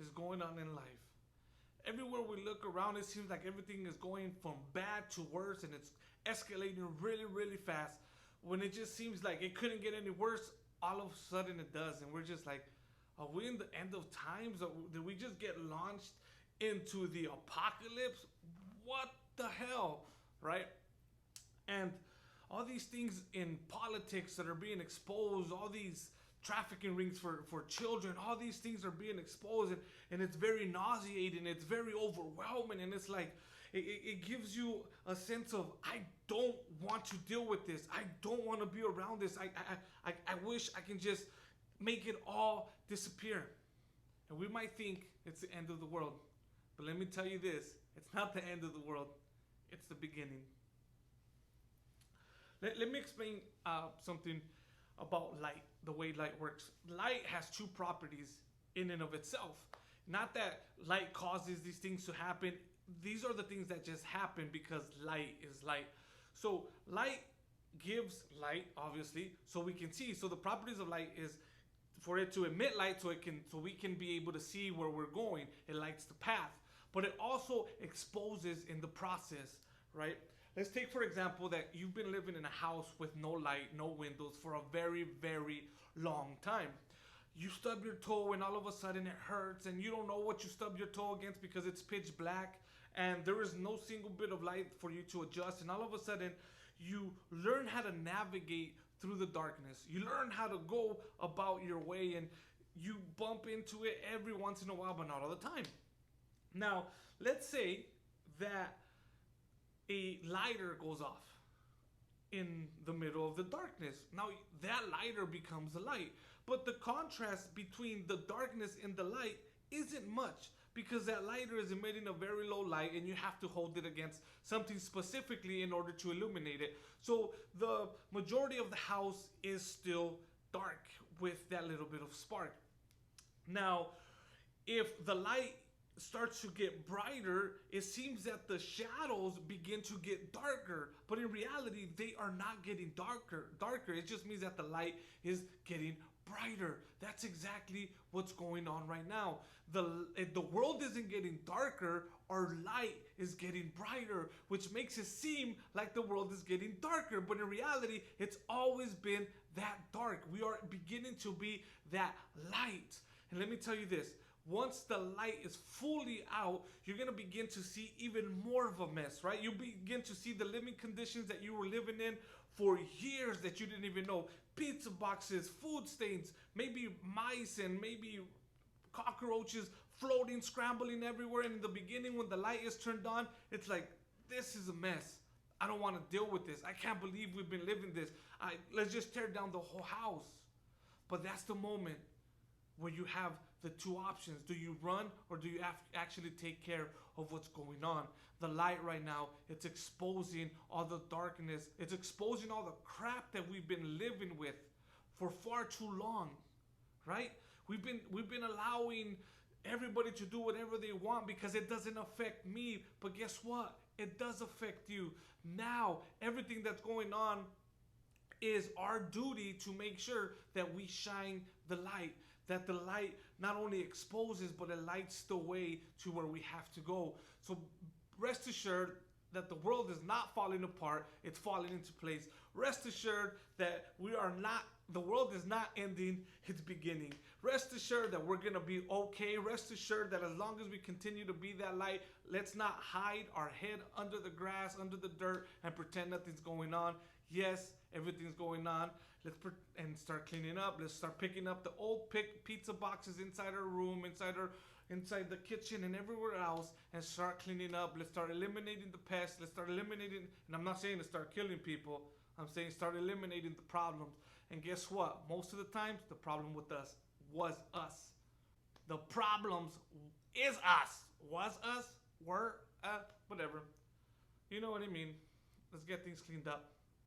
is going on in life. Everywhere we look around, it seems like everything is going from bad to worse, and it's escalating really, really fast. When it just seems like it couldn't get any worse, all of a sudden it does, and we're just like, are we in the end of times? Or did we just get launched into the apocalypse? What the hell, right? And all these things in politics that are being exposed, all these trafficking rings for children, all these things are being exposed, and it's very nauseating, it's very overwhelming, and it's like it gives you a sense of, I don't want to deal with this, I don't want to be around this, I wish I can just make it all disappear. And we might think it's the end of the world, but let me tell you this, it's not the end of the world, it's the beginning. Let me explain something about light, the way light works. Light has two properties in and of itself. Not that light causes these things to happen. These are the things that just happen because light is light. So light gives light, obviously, so we can see. So the properties of light is for it to emit light so we can be able to see where we're going. It lights the path. But it also exposes in the process, right? Let's take, for example, that you've been living in a house with no light, no windows for a very, very long time. You stub your toe and all of a sudden it hurts, and you don't know what you stubbed your toe against because it's pitch black and there is no single bit of light for you to adjust, and all of a sudden you learn how to navigate through the darkness. You learn how to go about your way, and you bump into it every once in a while, but not all the time. Now, let's say that a lighter goes off in the middle of the darkness. Now that lighter becomes a light, but the contrast between the darkness and the light isn't much, because that lighter is emitting a very low light and you have to hold it against something specifically in order to illuminate it. So the majority of the house is still dark with that little bit of spark. Now, if the light starts to get brighter, it seems that the shadows begin to get darker, but in reality they are not getting darker. It just means that the light is getting brighter. That's exactly what's going on right now. The world isn't getting darker, our light is getting brighter, which makes it seem like the world is getting darker, but in reality it's always been that dark. We are beginning to be that light. And let me tell you this, once the light is fully out, you're going to begin to see even more of a mess, right? You begin to see the living conditions that you were living in for years that you didn't even know. Pizza boxes, food stains, maybe mice and maybe cockroaches floating, scrambling everywhere. And in the beginning, when the light is turned on, it's like, this is a mess. I don't want to deal with this. I can't believe we've been living this. Let's just tear down the whole house. But that's the moment where you have the two options. Do you run, or do you actually take care of what's going on? The light right now, it's exposing all the darkness. It's exposing all the crap that we've been living with for far too long, right? We've been allowing everybody to do whatever they want because it doesn't affect me. But guess what? It does affect you. Now, everything that's going on is our duty to make sure that we shine the light, that the light not only exposes, but it lights the way to where we have to go. So rest assured that the world is not falling apart, it's falling into place. Rest assured that the world is not ending, it's beginning. Rest assured that we're gonna be okay. Rest assured that as long as we continue to be that light, let's not hide our head under the grass, under the dirt, and pretend nothing's going on. Yes, everything's going on. And start cleaning up. Let's start picking up the old pizza boxes inside our room, inside the kitchen, and everywhere else, and start cleaning up. Let's start eliminating the pests. Let's start eliminating, and I'm not saying to start killing people. I'm saying start eliminating the problems. And guess what? Most of the times, the problem with us was us. The problems is us. Was us? Were? Whatever. You know what I mean. Let's get things cleaned up.